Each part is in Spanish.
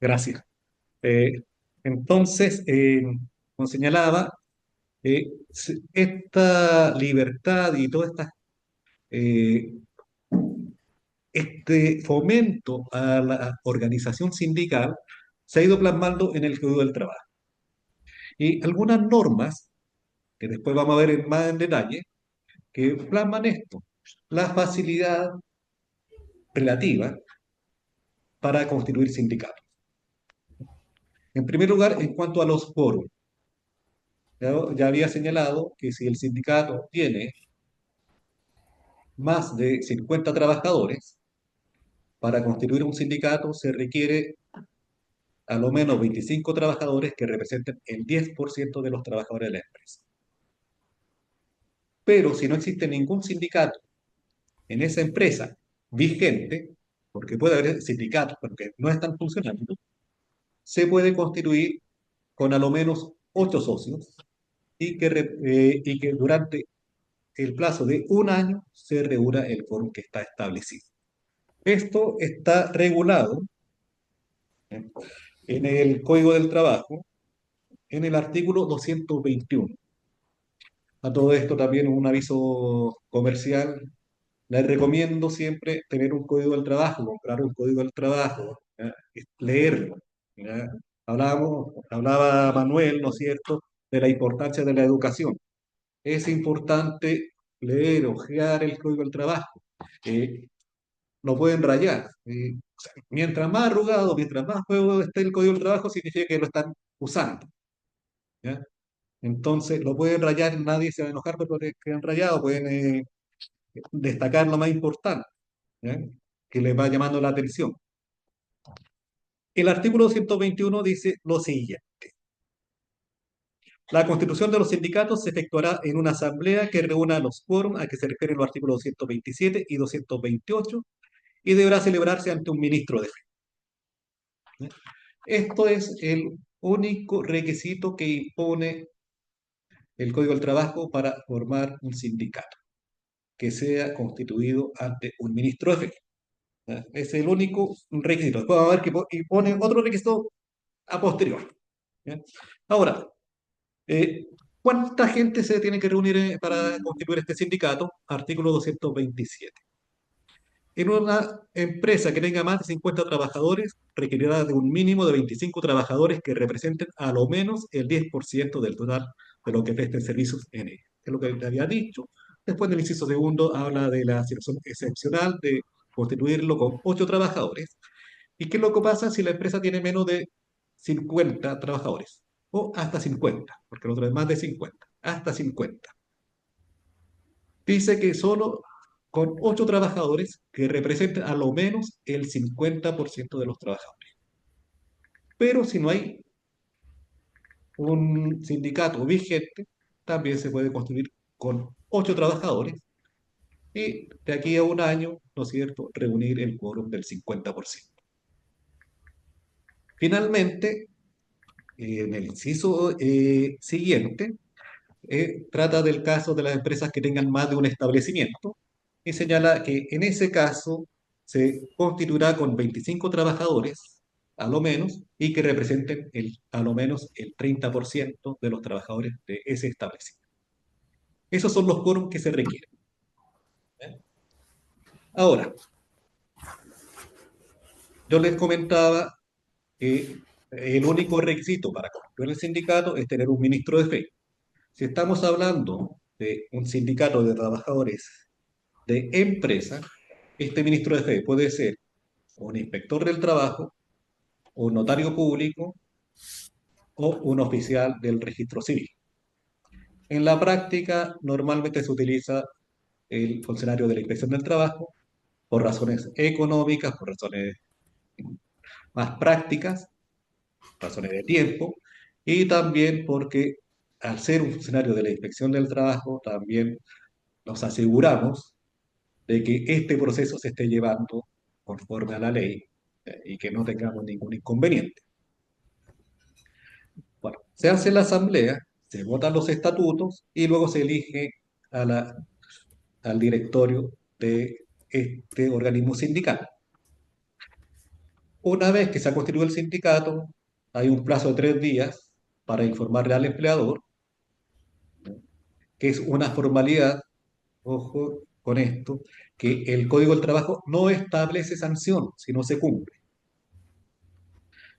Gracias. Eh, entonces, como señalaba, esta libertad y toda eh, este fomento a la organización sindical se ha ido plasmando en el Código del Trabajo. Y algunas normas, que después vamos a ver más en detalle, que plasman esto, la facilidad relativa para constituir sindicatos. En primer lugar, en cuanto a los foros, ya había señalado que si el sindicato tiene más de 50 trabajadores, para constituir un sindicato se requiere a lo menos 25 trabajadores que representen el 10% de los trabajadores de la empresa. Pero si no existe ningún sindicato en esa empresa vigente, porque puede haber sindicatos pero que no están funcionando, se puede constituir con a lo menos 8 socios y que durante el plazo de un año se reúna el quórum que está establecido. Esto está regulado, ¿eh?, en el Código del Trabajo, en el artículo 221. A todo esto también un aviso comercial. Les recomiendo siempre tener un código del trabajo, comprar un código del trabajo, ¿ya?, leerlo, ¿ya? Hablaba Manuel, ¿no es cierto?, de la importancia de la educación. Es importante leer, hojear el código del trabajo. Lo pueden rayar. O sea, mientras más arrugado, mientras más juego esté el código del trabajo, significa que lo están usando, ¿ya? Entonces lo pueden rayar, nadie se va a enojar porque quedan rayados, pueden destacar lo más importante, ¿ya?, que les va llamando la atención. El artículo 221 dice lo siguiente. La constitución de los sindicatos se efectuará en una asamblea que reúna los quórum a que se refieren los artículos 227 y 228 y deberá celebrarse ante un ministro de fe. Esto es el único requisito que impone el Código del Trabajo para formar un sindicato, que sea constituido ante un ministro de fe. ¿Ya? Es el único requisito. Después vamos a ver que impone otro requisito a posterior. ¿Ya? Ahora, eh, ¿cuánta gente se tiene que reunir para constituir este sindicato? Artículo 227. En una empresa que tenga más de 50 trabajadores, requerirá de un mínimo de 25 trabajadores que representen a lo menos el 10% del total de lo que presten servicios en ella. Es lo que te había dicho. Después del inciso segundo habla de la situación excepcional de constituirlo con 8 trabajadores. ¿Y qué es lo que pasa si la empresa tiene menos de 50 trabajadores? O hasta 50, porque el otro es más de 50, hasta 50. Dice que solo con 8 trabajadores que representen a lo menos el 50% de los trabajadores. Pero si no hay un sindicato vigente, también se puede construir con 8 trabajadores y de aquí a un año, ¿no es cierto?, reunir el quórum del 50%. Finalmente, en el inciso siguiente, trata del caso de las empresas que tengan más de un establecimiento y señala que en ese caso se constituirá con 25 trabajadores, a lo menos, y que representen a lo menos el 30% de los trabajadores de ese establecimiento. Esos son los quórums que se requieren. ¿Eh? Ahora, yo les comentaba que el único requisito para constituir el sindicato es tener un ministro de fe. Si estamos hablando de un sindicato de trabajadores de empresa, este ministro de fe puede ser un inspector del trabajo, un notario público o un oficial del registro civil. En la práctica, normalmente se utiliza el funcionario de la inspección del trabajo por razones económicas, por razones más prácticas, razones de tiempo, y también porque al ser un funcionario de la inspección del trabajo, también nos aseguramos de que este proceso se esté llevando conforme a la ley, y que no tengamos ningún inconveniente. Bueno, se hace la asamblea, se votan los estatutos y luego se elige a al directorio de este organismo sindical. Una vez que se ha constituido el sindicato, hay un plazo de 3 días para informarle al empleador, que es una formalidad, ojo con esto, que el Código del Trabajo no establece sanción si no se cumple.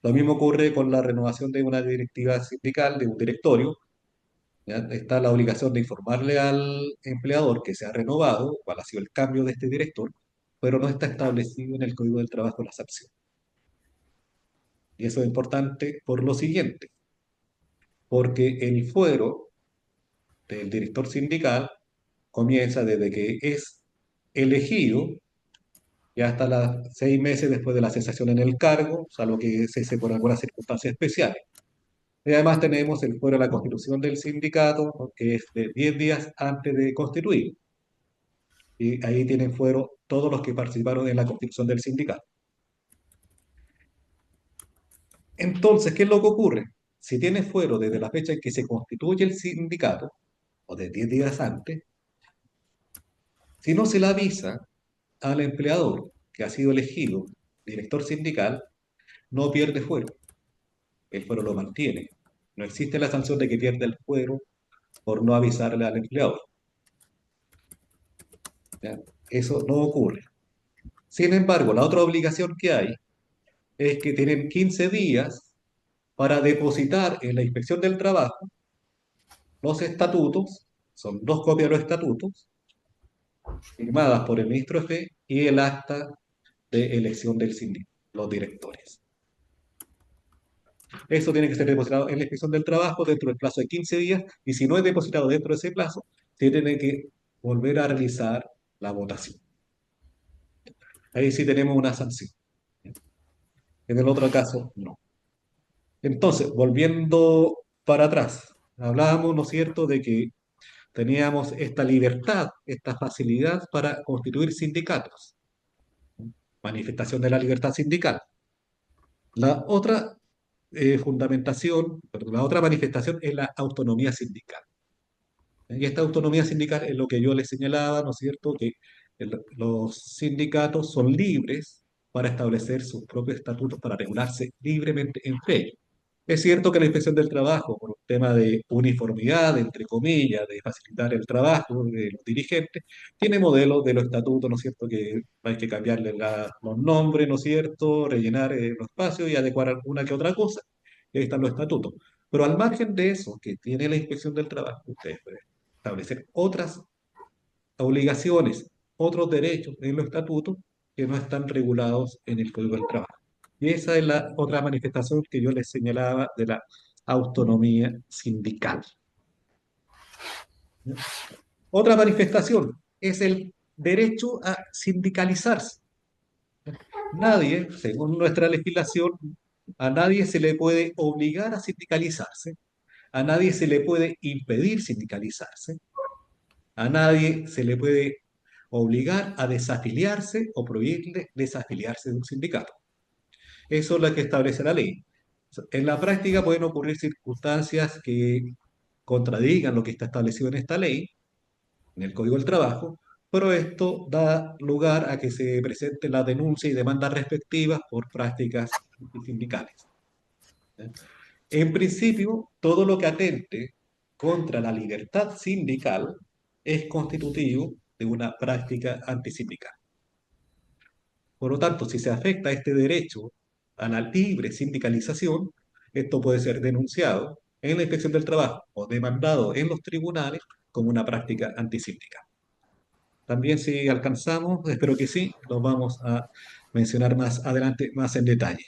Lo mismo ocurre con la renovación de una directiva sindical, de un directorio. ¿Ya? Está la obligación de informarle al empleador que se ha renovado, cuál ha sido el cambio de este director, pero no está establecido en el Código del Trabajo la sanción. Y eso es importante por lo siguiente, porque el fuero del director sindical comienza desde que es elegido y hasta los 6 meses después de la cesación en el cargo, salvo que cese por algunas circunstancias especiales. Y además tenemos el fuero de la constitución del sindicato, ¿no? Que es de 10 días antes de constituir. Y ahí tienen fuero todos los que participaron en la constitución del sindicato. Entonces, ¿qué es lo que ocurre? Si tiene fuero desde la fecha en que se constituye el sindicato, o de 10 días antes, si no se le avisa al empleador que ha sido elegido director sindical, no pierde fuero. El fuero lo mantiene. No existe la sanción de que pierde el fuero por no avisarle al empleador. ¿Ya? Eso no ocurre. Sin embargo, la otra obligación que hay es que tienen 15 días para depositar en la inspección del trabajo los estatutos, son 2 copias de los estatutos, firmadas por el ministro F y el acta de elección del sindicato, los directores. Eso tiene que ser depositado en la inspección del trabajo dentro del plazo de 15 días y si no es depositado dentro de ese plazo, se tiene que volver a realizar la votación. Ahí sí tenemos una sanción. En el otro caso, no. Entonces, volviendo para atrás, hablábamos, ¿no es cierto?, de que teníamos esta libertad, esta facilidad para constituir sindicatos, manifestación de la libertad sindical. La otra la otra manifestación es la autonomía sindical. Y esta autonomía sindical es lo que yo les señalaba, ¿no es cierto?, que los sindicatos son libres para establecer sus propios estatutos, para regularse libremente entre ellos. Es cierto que la inspección del trabajo, por un tema de uniformidad, entre comillas, de facilitar el trabajo de los dirigentes, tiene modelos de los estatutos, ¿no es cierto?, que hay que cambiarle los nombres, ¿no es cierto?, rellenar los espacios y adecuar alguna que otra cosa. Y ahí están los estatutos. Pero al margen de eso que tiene la inspección del trabajo, ustedes pueden establecer otras obligaciones, otros derechos en los estatutos que no están regulados en el Código del Trabajo. Y esa es la otra manifestación que yo les señalaba de la autonomía sindical. Otra manifestación es el derecho a sindicalizarse. Nadie, según nuestra legislación, a nadie se le puede obligar a sindicalizarse, a nadie se le puede impedir sindicalizarse, a nadie se le puede obligar a desafiliarse o prohibirle desafiliarse de un sindicato. Eso es lo que establece la ley. En la práctica pueden ocurrir circunstancias que contradigan lo que está establecido en esta ley, en el Código del Trabajo, pero esto da lugar a que se presente la denuncia y demandas respectivas por prácticas sindicales. En principio, todo lo que atente contra la libertad sindical es constitutivo de una práctica antisindical. Por lo tanto, si se afecta este derecho a la libre sindicalización, esto puede ser denunciado en la Inspección del Trabajo o demandado en los tribunales como una práctica antisindical. También si alcanzamos, espero que sí, lo vamos a mencionar más adelante, más en detalle.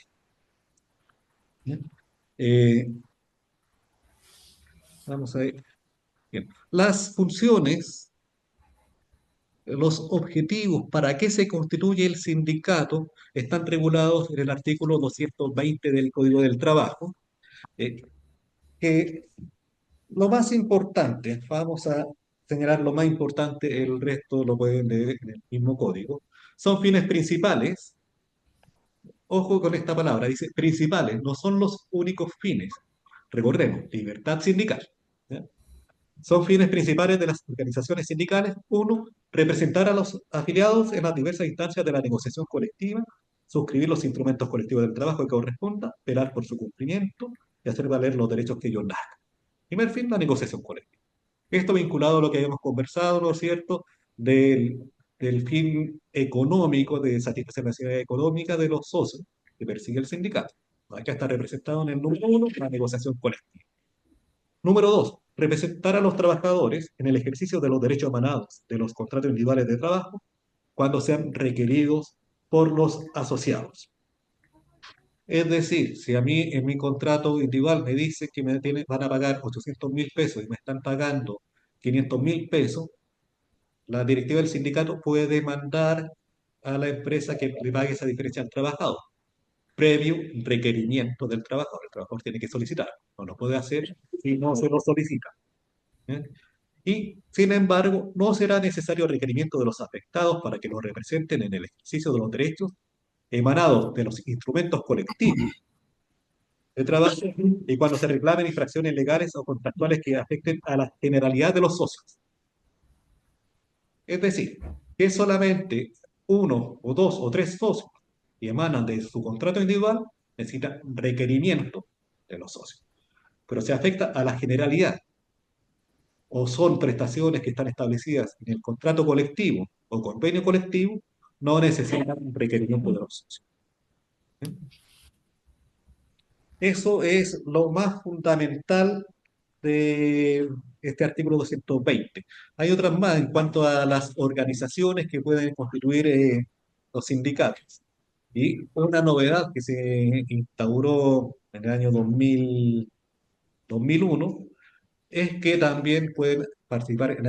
¿Bien? Vamos a ver. Bien. Las funciones, los objetivos, para qué se constituye el sindicato, están regulados en el artículo 220 del Código del Trabajo, eh, que lo más importante, vamos a señalar lo más importante, el resto lo pueden leer en el mismo código, son fines principales. Ojo con esta palabra, dice principales, no son los únicos fines. Recordemos, libertad sindical. ¿Ya? Son fines principales de las organizaciones sindicales. Uno, representar a los afiliados en las diversas instancias de la negociación colectiva, suscribir los instrumentos colectivos del trabajo que corresponda, velar por su cumplimiento y hacer valer los derechos que ellos nazcan. Primer fin, la negociación colectiva. Esto vinculado a lo que habíamos conversado, ¿no es cierto?, del fin económico, de satisfacer la necesidad económica de los socios que persigue el sindicato. Acá está representado en el número uno, la negociación colectiva. Número dos, representar a los trabajadores en el ejercicio de los derechos emanados de los contratos individuales de trabajo cuando sean requeridos por los asociados. Es decir, si a mí en mi contrato individual me dice que van a pagar 800.000 pesos y me están pagando 500.000 pesos, la directiva del sindicato puede demandar a la empresa que le pague esa diferencia al trabajador, previo requerimiento del trabajador. El trabajador tiene que solicitar, no lo puede hacer si no se lo solicita. ¿Eh? Y, sin embargo, no será necesario requerimiento de los afectados para que los representen en el ejercicio de los derechos emanados de los instrumentos colectivos de trabajo y cuando se reclamen infracciones legales o contractuales que afecten a la generalidad de los socios. Es decir, que solamente uno o dos o tres socios que emanan de su contrato individual necesitan requerimiento de los socios. Pero si afecta a la generalidad o son prestaciones que están establecidas en el contrato colectivo o convenio colectivo, no necesitan un requerimiento de los socios. Eso es lo más fundamental de este artículo 220. Hay otras más en cuanto a las organizaciones que pueden constituir los sindicatos. Y una novedad que se instauró en el año 2001 es que también pueden participar en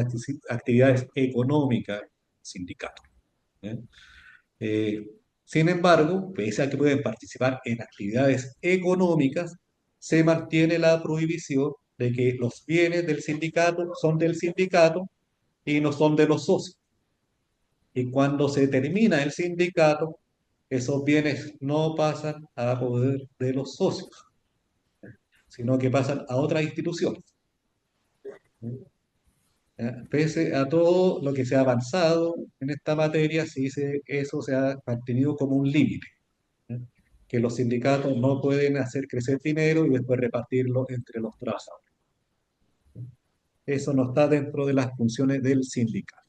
actividades económicas sindicatos. ¿Eh? Eh, Sin embargo, pese a que pueden participar en actividades económicas, se mantiene la prohibición de que los bienes del sindicato son del sindicato y no son de los socios. Y cuando se termina el sindicato, esos bienes no pasan a poder de los socios, sino que pasan a otras instituciones. Pese a todo lo que se ha avanzado en esta materia, eso se ha mantenido como un límite. ¿Eh? Que los sindicatos no pueden hacer crecer dinero y después repartirlo entre los trabajadores. Eso no está dentro de las funciones del sindicato.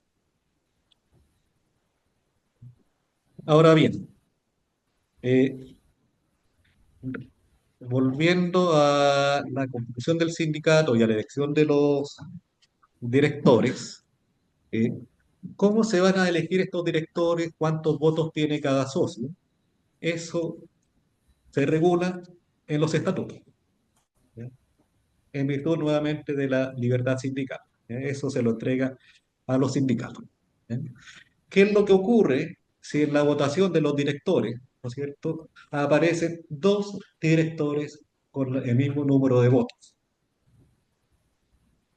Ahora bien, eh, volviendo a la constitución del sindicato y a la elección de los directores, eh, ¿cómo se van a elegir estos directores? ¿Cuántos votos tiene cada socio? Eso se regula en los estatutos, ¿ya? En virtud nuevamente de la libertad sindical. ¿Ya? Eso se lo entrega a los sindicatos. ¿Ya? ¿Qué es lo que ocurre si en la votación de los directores, ¿no es cierto?, aparecen dos directores con el mismo número de votos?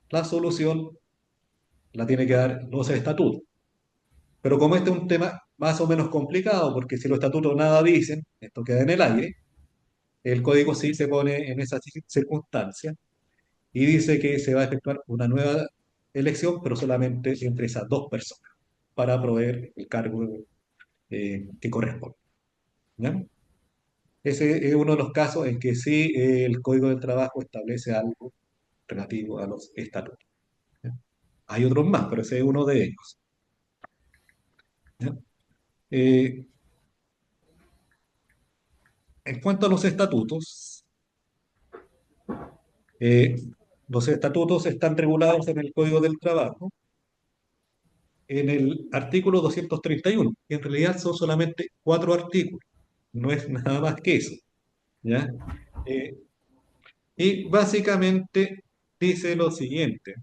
La solución la tiene que dar los estatutos. Pero como este es un tema más o menos complicado, porque si los estatutos nada dicen, esto queda en el aire, el código sí se pone en esa circunstancia y dice que se va a efectuar una nueva elección, pero solamente entre esas dos personas, para proveer el cargo que corresponde. ¿Ya? Ese es uno de los casos en que sí el Código del Trabajo establece algo relativo a los estatutos. ¿Ya? Hay otros más, pero ese es uno de ellos. ¿Ya? Eh, en cuanto a eh, los estatutos están regulados en el Código del Trabajo en el artículo 231, que en realidad son solamente cuatro artículos, no es nada más que eso. ¿Ya? Eh, y básicamente dice lo siguiente.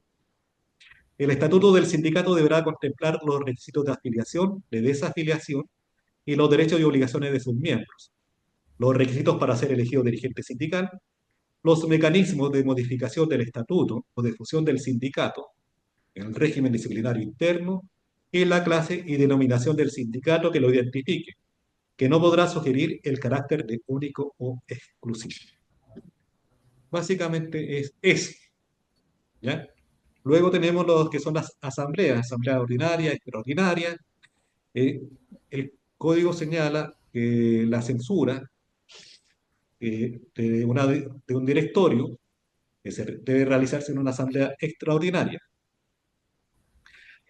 El estatuto del sindicato deberá contemplar los requisitos de afiliación, de desafiliación y los derechos y obligaciones de sus miembros, los requisitos para ser elegido dirigente sindical, los mecanismos de modificación del estatuto o de fusión del sindicato, el régimen disciplinario interno y la clase y denominación del sindicato que lo identifique, que no podrá sugerir el carácter de único o exclusivo. Básicamente es eso, ¿ya? Luego tenemos los que son las asambleas, asamblea ordinaria, extraordinaria. El código señala que la censura de un directorio debe realizarse en una asamblea extraordinaria.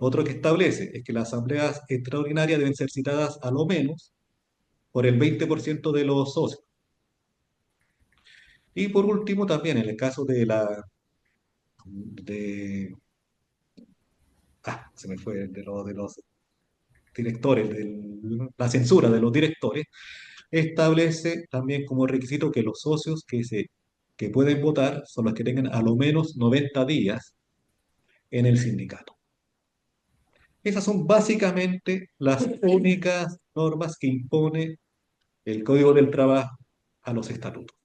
Otro que establece es que las asambleas extraordinarias deben ser citadas a lo menos por el 20% de los socios. Y por último, también en el caso de, se me fue, de los directores, de la censura de los directores, establece también como requisito que los socios que pueden votar son los que tengan a lo menos 90 días en el sindicato. Esas son básicamente las únicas normas que impone el Código del Trabajo a los estatutos.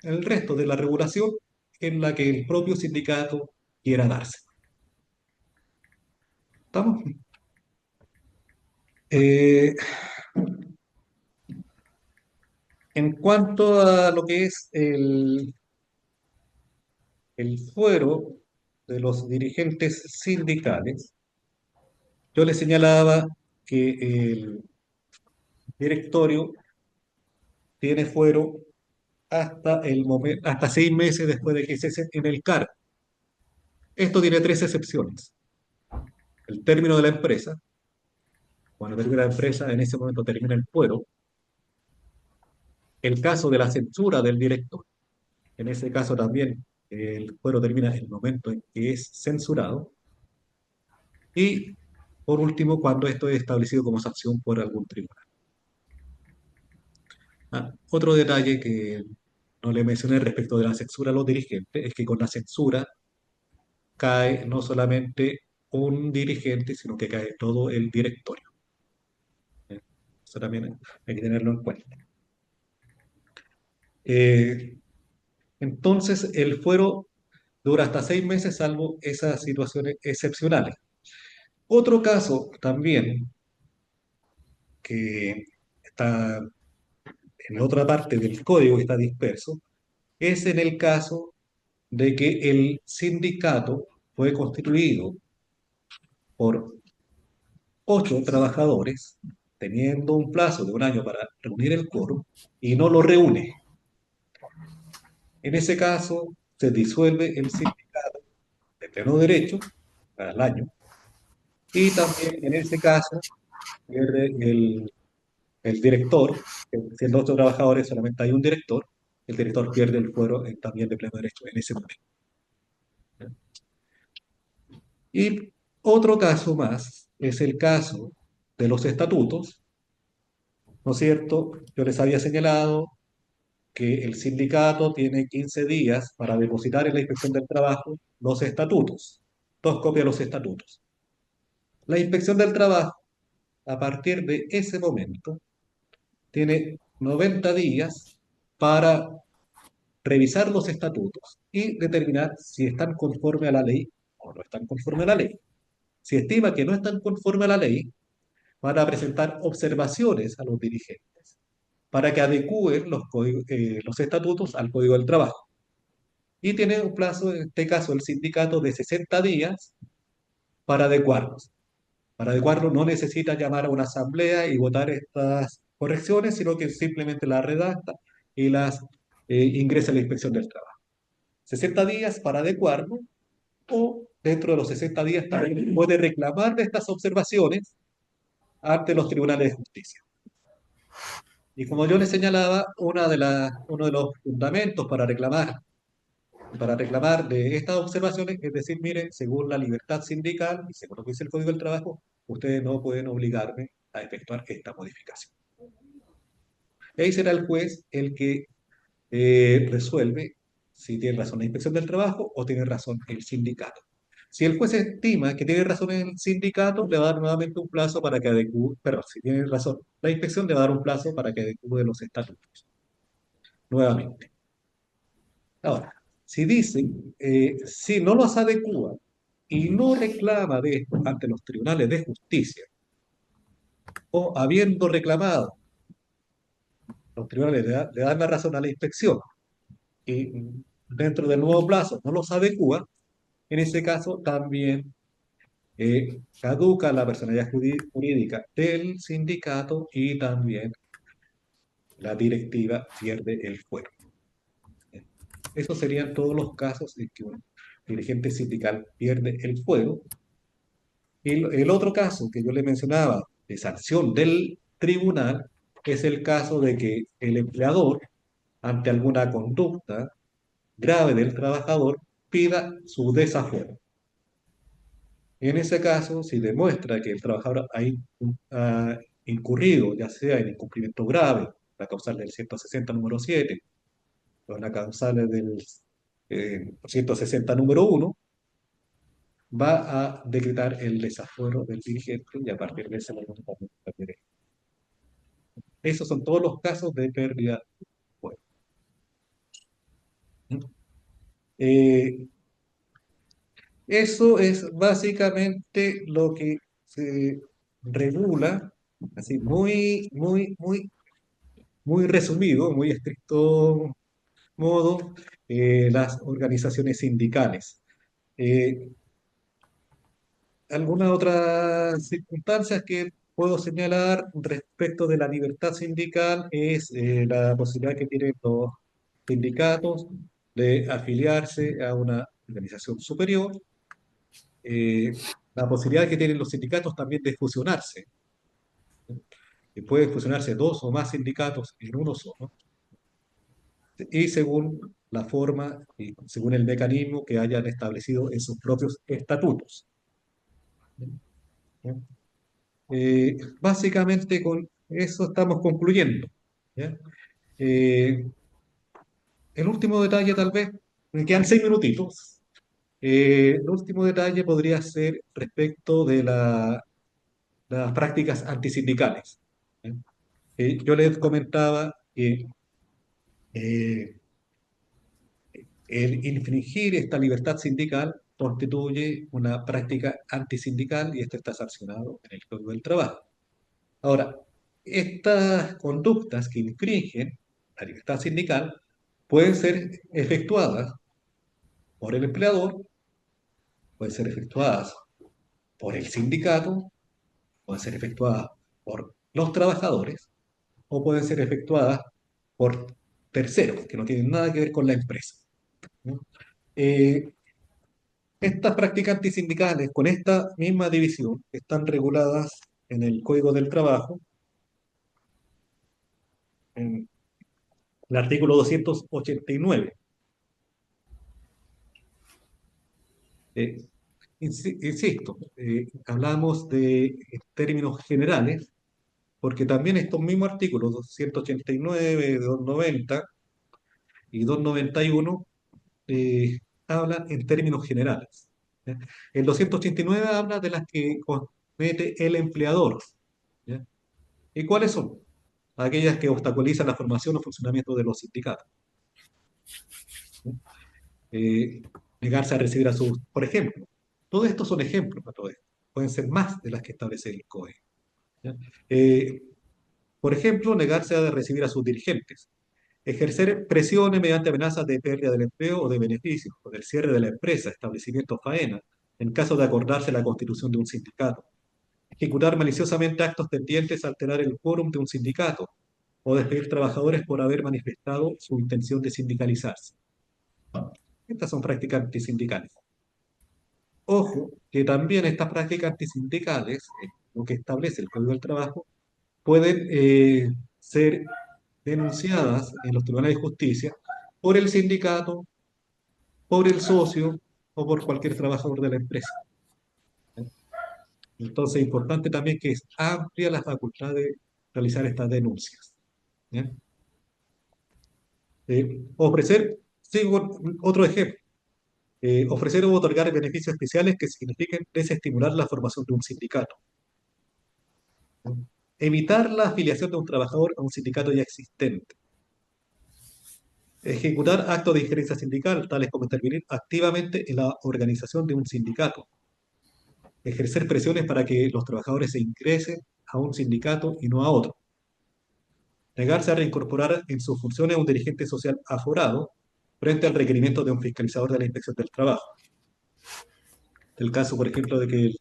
El resto de la regulación en la que el propio sindicato quiera darse. ¿Estamos? Eh, en cuanto a lo que es el fuero de los dirigentes sindicales, yo le señalaba que el directorio tiene fuero hasta el momento, hasta 6 meses después de que cesen en el cargo. Esto tiene tres excepciones. El término de la empresa, cuando termina la empresa, en ese momento termina el fuero. El caso de la censura del director, en ese caso también el fuero termina en el momento en que es censurado. Y por último, cuando esto es establecido como sanción por algún tribunal. Otro detalle que no le mencioné respecto de la censura a los dirigentes es que con la censura cae no solamente un dirigente, sino que cae todo el directorio. Eso también hay que tenerlo en cuenta. Eh, entonces, el fuero dura hasta 6 meses, salvo esas situaciones excepcionales. Otro caso también que está en otra parte del código que está disperso, es en el caso de que el sindicato fue constituido por 8 trabajadores, teniendo un plazo de un año para reunir el quórum, y no lo reúne. En ese caso, se disuelve el sindicato de pleno derecho para el año, y también en ese caso pierde el director, siendo 8 trabajadores, solamente hay un director, el director pierde el fuero también de pleno derecho en ese momento. Y otro caso más es el caso de los estatutos, ¿no es cierto? Yo les había señalado que el sindicato tiene 15 días para depositar en la Inspección del Trabajo los estatutos, 2 copias de los estatutos. La Inspección del Trabajo, a partir de ese momento, tiene 90 días para revisar los estatutos y determinar si están conforme a la ley o no están conforme a la ley. Si estima que no están conforme a la ley, van a presentar observaciones a los dirigentes para que adecúen los estatutos al Código del Trabajo. Y tiene un plazo, en este caso el sindicato, de 60 días para adecuarlos. Para adecuarlo no necesita llamar a una asamblea y votar estas correcciones, sino que simplemente las redacta y las ingresa a la inspección del trabajo. 60 días para adecuarlo, o dentro de los 60 días también puede reclamar de estas observaciones ante los tribunales de justicia. Y como yo les señalaba, uno de los fundamentos para reclamar de estas observaciones es decir, miren, según la libertad sindical y según lo que dice el Código del Trabajo, ustedes no pueden obligarme a efectuar esta modificación. Y ahí será el juez el que resuelve si tiene razón la Inspección del Trabajo o tiene razón el sindicato. Si el juez estima que tiene razón el sindicato, le va a dar nuevamente un plazo para que adecue, perdón, si tiene razón la inspección, le va a dar un plazo para que adecue los estatutos. Nuevamente. Ahora, si dicen, si no los adecua y no reclama de esto ante los tribunales de justicia, o habiendo reclamado, los tribunales le dan la razón a la inspección y dentro del nuevo plazo no los adecua, en ese caso también caduca la personalidad jurídica del sindicato y también la directiva pierde el fuero. Esos serían todos los casos en que un dirigente sindical pierde el fuero. El otro caso que yo le mencionaba de sanción del tribunal es el caso de que el empleador, ante alguna conducta grave del trabajador, pida su desafuero. En ese caso, si demuestra que el trabajador ha incurrido, ya sea en incumplimiento grave, la causal del 160 número 7 o la causal del 160 número 1, va a decretar el desafuero del dirigente y a partir de ese momento también perderá. Esos son todos los casos de pérdida de fuero. Eh, Eso es básicamente lo que se regula, así muy resumido, muy estricto modo, las organizaciones sindicales. Eh, Algunas otras circunstancias que puedo señalar respecto de la libertad sindical es la posibilidad que tienen los sindicatos de afiliarse a una organización superior, la posibilidad que tienen los sindicatos también de fusionarse, que pueden fusionarse dos o más sindicatos en uno solo, y según la forma y según el mecanismo que hayan establecido en sus propios estatutos. Básicamente con eso estamos concluyendo. ¿Ya? Eh, el último detalle tal vez, me quedan 6 minutitos. El último detalle podría ser respecto de las prácticas antisindicales. ¿Ya? Yo les comentaba que eh, el infringir esta libertad sindical constituye una práctica antisindical y esto está sancionado en el Código del Trabajo. Ahora, estas conductas que infringen la libertad sindical pueden ser efectuadas por el empleador, pueden ser efectuadas por el sindicato, pueden ser efectuadas por los trabajadores o pueden ser efectuadas por terceros que no tienen nada que ver con la empresa. ¿No? Eh, Estas prácticas antisindicales, con esta misma división, están reguladas en el Código del Trabajo, en el artículo 289. Eh, Insisto, hablamos de términos generales, porque también estos mismos artículos 289, 290 y 291 hablan en términos generales. ¿Ya? El 289 habla de las que comete el empleador. ¿Ya? ¿Y cuáles son? Aquellas que obstaculizan la formación o funcionamiento de los sindicatos. ¿Ya? Eh, Negarse a recibir a sus, por ejemplo, todos estos son ejemplos para todo esto. Pueden ser más de las que establece el COE. ¿Ya? Eh, por ejemplo, negarse a recibir a sus dirigentes, ejercer presiones mediante amenazas de pérdida del empleo o de beneficios, o del cierre de la empresa, establecimiento faena, en caso de acordarse la constitución de un sindicato, ejecutar maliciosamente actos tendientes a alterar el quórum de un sindicato, o despedir trabajadores por haber manifestado su intención de sindicalizarse. Estas son prácticas antisindicales. Ojo, que también estas prácticas antisindicales, lo que establece el Código del Trabajo, pueden ser denunciadas en los tribunales de justicia por el sindicato, por el socio o por cualquier trabajador de la empresa. Entonces, es importante también que es amplia la facultad de realizar estas denuncias. ¿Ya? Ofrecer, sigo otro ejemplo, ofrecer o otorgar beneficios especiales que signifiquen desestimular la formación de un sindicato. ¿Ya? Evitar la afiliación de un trabajador a un sindicato ya existente. Ejecutar actos de injerencia sindical, tales como intervenir activamente en la organización de un sindicato. Ejercer presiones para que los trabajadores se ingresen a un sindicato y no a otro. Negarse a reincorporar en sus funciones a un dirigente social aforado frente al requerimiento de un fiscalizador de la Inspección del Trabajo. El caso, por ejemplo, de que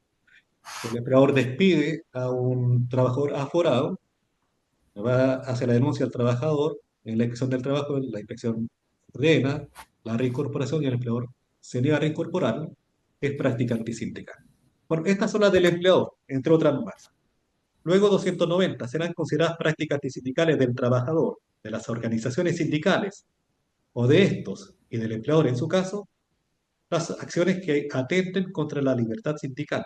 el empleador despide a un trabajador aforado va hacia la denuncia del trabajador, en la inspección del trabajo, la inspección ordena la reincorporación y el empleador se niega a reincorporar, es práctica antisindical. Bueno, estas son las del empleador, entre otras más. Luego 290 serán consideradas prácticas antisindicales del trabajador, de las organizaciones sindicales o de estos y del empleador en su caso, las acciones que atenten contra la libertad sindical,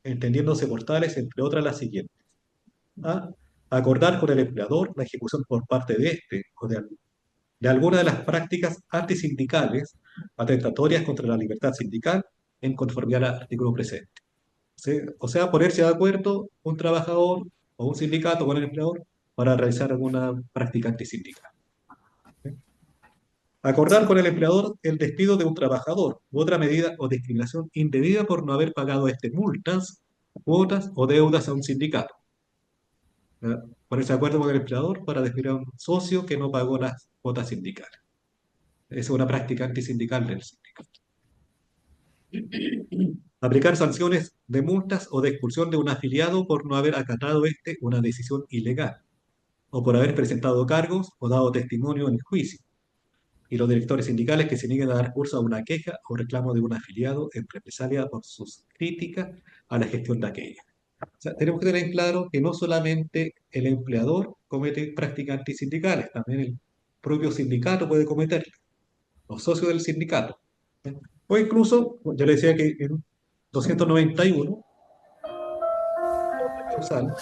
entendiéndose por tales, entre otras, las siguientes. A. Acordar con el empleador la ejecución por parte de éste o de alguna de las prácticas antisindicales atentatorias contra la libertad sindical en conformidad al artículo presente. ¿Sí? O sea, ponerse de acuerdo un trabajador o un sindicato con el empleador para realizar alguna práctica antisindical. ¿Sí? Acordar con el empleador el despido de un trabajador u otra medida o discriminación indebida por no haber pagado multas, cuotas o deudas a un sindicato. ¿Ya? Ponerse de acuerdo con el empleador para despedir a un socio que no pagó las cuotas sindicales. Esa es una práctica antisindical del sindicato. Aplicar sanciones de multas o de expulsión de un afiliado por no haber acatado una decisión ilegal o por haber presentado cargos o dado testimonio en el juicio. Y los directores sindicales que se nieguen a dar curso a una queja o reclamo de un afiliado en represalia por sus críticas a la gestión de aquella. O sea, tenemos que tener en claro que no solamente el empleador comete prácticas antisindicales, también el propio sindicato puede cometerlas, los socios del sindicato. ¿Eh? O incluso, yo le decía que en 291, Chusal,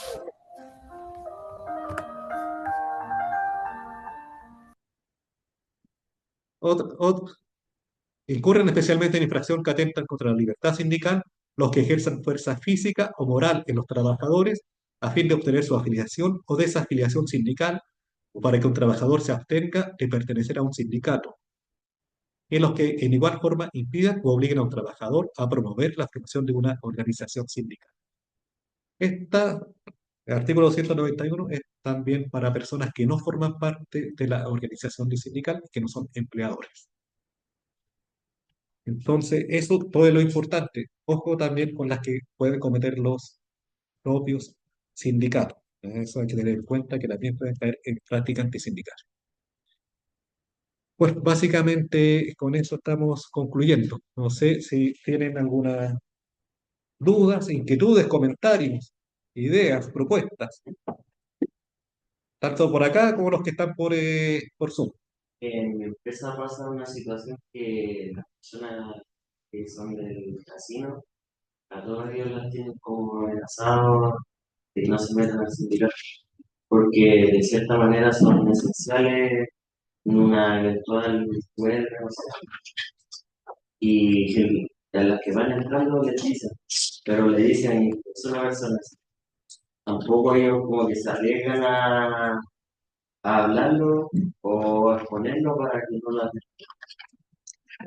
incurren especialmente en infracción que atentan contra la libertad sindical los que ejerzan fuerza física o moral en los trabajadores a fin de obtener su afiliación o desafiliación sindical o para que un trabajador se abstenga de pertenecer a un sindicato, y los que en igual forma impidan o obliguen a un trabajador a promover la formación de una organización sindical. El artículo 291 es también para personas que no forman parte de la organización sindical y que no son empleadores. Entonces, eso todo es lo importante. Ojo también con las que pueden cometer los propios sindicatos. Eso hay que tener en cuenta que también pueden caer en práctica antisindical. Pues básicamente con eso estamos concluyendo. No sé si tienen algunas dudas, inquietudes, comentarios, ideas, propuestas, tanto por acá como los que están por Zoom. En mi empresa pasa una situación que las personas que son del casino, a todos ellos las tienen como amenazados de que no se metan al sindicato, porque de cierta manera son esenciales en una eventual huelga, no sé, y a las que van entrando les dicen, pero le dicen, es una persona, tampoco ellos como que se arriesgan a hablarlo o a exponerlo para que no la...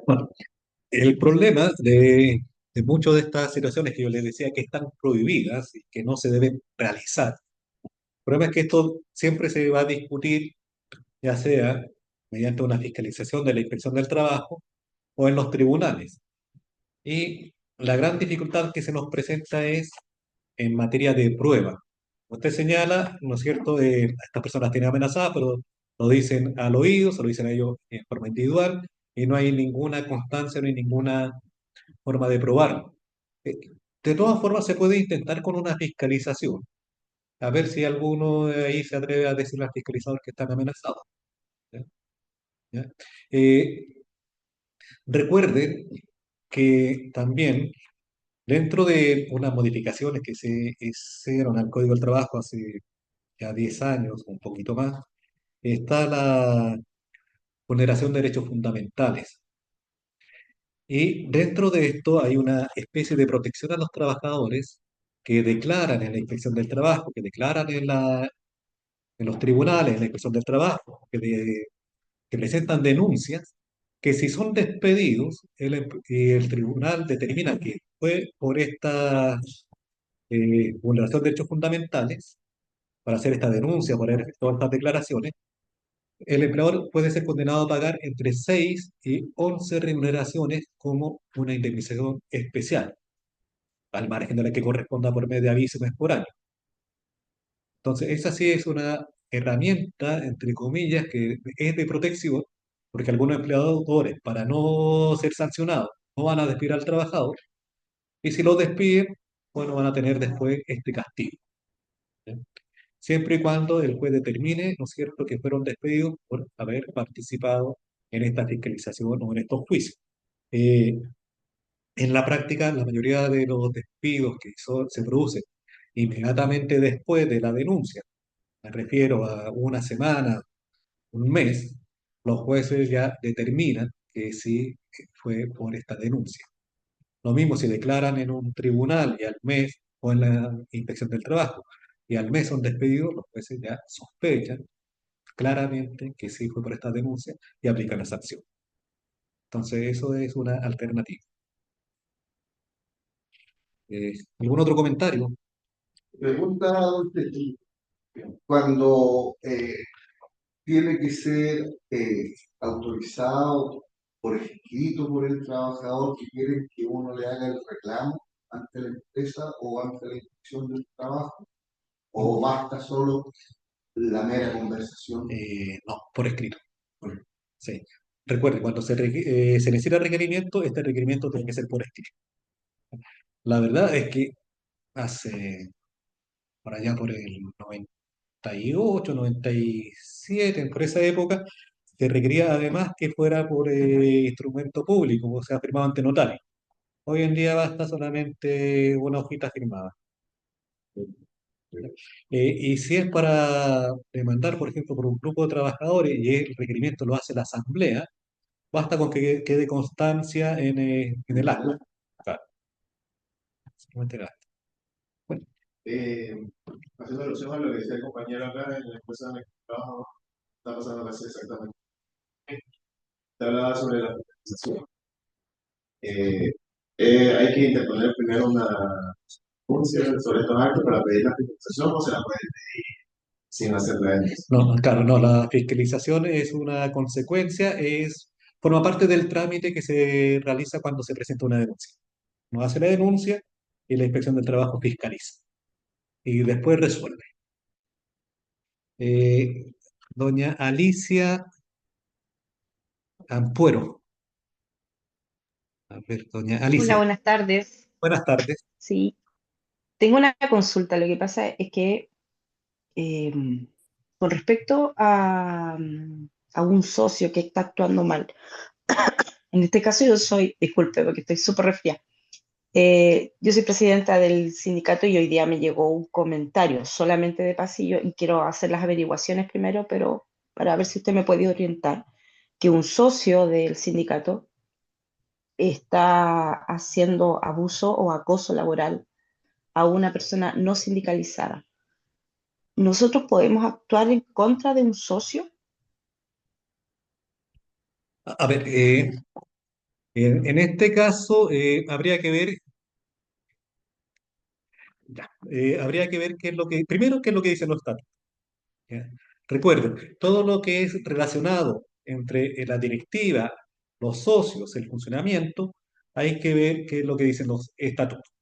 Bueno, el problema de muchas de estas situaciones que yo les decía que están prohibidas y que no se deben realizar. El problema es que esto siempre se va a discutir, ya sea mediante una fiscalización de la Inspección del Trabajo o en los tribunales. Y la gran dificultad que se nos presenta es en materia de prueba. Usted señala, ¿no es cierto?, estas personas tienen amenazadas, pero lo dicen al oído, se lo dicen a ellos en forma individual, y no hay ninguna constancia, no hay ninguna forma de probarlo. Eh, De todas formas, se puede intentar con una fiscalización, a ver si alguno de ahí se atreve a decirle al fiscalizador que están amenazados. ¿Ya? ¿Ya? Eh, Recuerden que también dentro de unas modificaciones que se hicieron al Código del Trabajo hace ya 10 años, un poquito más, está la vulneración de derechos fundamentales. Y dentro de esto hay una especie de protección a los trabajadores que declaran en la Inspección del Trabajo, que declaran en los tribunales, en la Inspección del Trabajo, que presentan denuncias, que si son despedidos, y el tribunal determina que fue por esta vulneración de derechos fundamentales, para hacer esta denuncia, por haber todas estas declaraciones, el empleador puede ser condenado a pagar entre 6 y 11 remuneraciones como una indemnización especial, al margen de la que corresponda por medio de aviso mes por año. Entonces, esa sí es una herramienta, entre comillas, que es de protección, porque algunos empleadores, para no ser sancionados, no van a despedir al trabajador, y si lo despiden, bueno, van a tener después este castigo. ¿Ya? Siempre y cuando el juez determine, ¿no es cierto?, que fueron despedidos por haber participado en esta fiscalización o en estos juicios. Eh, en la práctica, la mayoría de los despidos que se producen inmediatamente después de la denuncia, me refiero a una semana, un mes, los jueces ya determinan que sí fue por esta denuncia. Lo mismo si declaran en un tribunal y al mes, o en la inspección del trabajo, y al mes son despedidos, los jueces ya sospechan claramente que sí fue por esta denuncia y aplican la sanción. Entonces, eso es una alternativa. ¿Algún otro comentario? Pregunta, don Techi, cuando tiene que ser autorizado por escrito por el trabajador que quiere que uno le haga el reclamo ante la empresa o ante la inspección del trabajo, o basta solo la mera conversación. No, por escrito. Sí. Recuerde, cuando se necesita requerimiento, este requerimiento tiene que ser por escrito. La verdad es que hace, por allá por el 98, 97, por esa época, se requería además que fuera por instrumento público, o sea, firmado ante notario. Hoy en día basta solamente una hojita firmada. Y si es para demandar, por ejemplo, por un grupo de trabajadores y el requerimiento lo hace la asamblea, basta con que quede constancia en el acta. Claro, simplemente basta. Bueno, Eh, Haciendo alusión a lo que decía el compañero acá en la empresa en la que trabajo, está pasando casi exactamente. Te hablaba sobre la fiscalización. Eh, Hay que interponer primero una denuncia sobre estos actos para pedir la fiscalización o se la puede pedir sin hacer la denuncia. no, claro, no, la fiscalización es una consecuencia, forma parte del trámite que se realiza cuando se presenta una denuncia. Uno hace la denuncia y la inspección del trabajo fiscaliza y después resuelve. Eh, Doña Alicia Ampuero. A ver, doña Hola, Alicia, buenas tardes. buenas tardes. Sí, tengo una consulta. Lo que pasa es que eh, con respecto a un socio que está actuando mal, en este caso yo soy, disculpe porque estoy súper resfriada, yo soy presidenta del sindicato y hoy día me llegó un comentario solamente de pasillo y quiero hacer las averiguaciones primero, pero para ver si usted me puede orientar, que un socio del sindicato está haciendo abuso o acoso laboral a una persona no sindicalizada. ¿Nosotros podemos actuar en contra de un socio? A ver, en este caso habría que ver, ya, habría que ver qué es lo que, primero, qué es lo que dicen los estatutos. ¿Ya? Recuerden, todo lo que es relacionado entre la directiva, los socios, el funcionamiento, hay que ver qué es lo que dicen los estatutos.